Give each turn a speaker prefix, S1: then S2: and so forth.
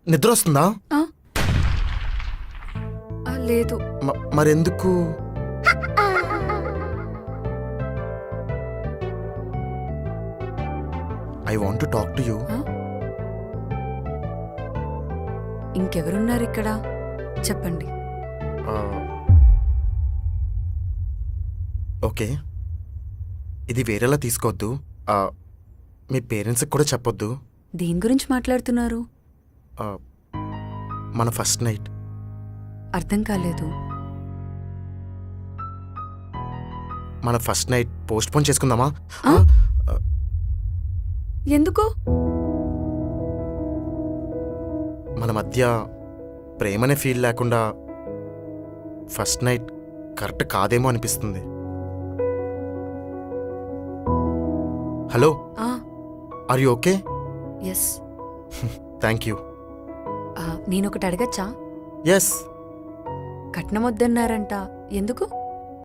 S1: నిద్ర వస్తుందా?
S2: ఆ? లేదు.
S1: మరెందుకు? I want to talk to you.
S2: ఇంకెవరున్నారు ఇక్కడ? చెప్పండి.
S1: ఓకే, ఇది వేరేలా తీసుకోవద్దు. మీ పేరెంట్స్కి కూడా చెప్పొద్దు.
S2: దేని గురించి మాట్లాడుతున్నారు?
S1: మన ఫస్ట్ నైట్.
S2: అర్థం కాలేదు.
S1: మన ఫస్ట్ నైట్ పోస్ట్ పోన్ చేసుకుందామా?
S2: ఎందుకు?
S1: మన మధ్య ప్రేమనే ఫీల్ లేకుండా ఫస్ట్ నైట్ కరెక్ట్ కాదేమో అనిపిస్తుంది. Hello, are you okay?
S2: Yes.
S1: Thank you.
S2: నేనొకటి అడగచ్చా?
S1: ఎస్.
S2: కట్నం వద్దన్నారంట, ఎందుకు?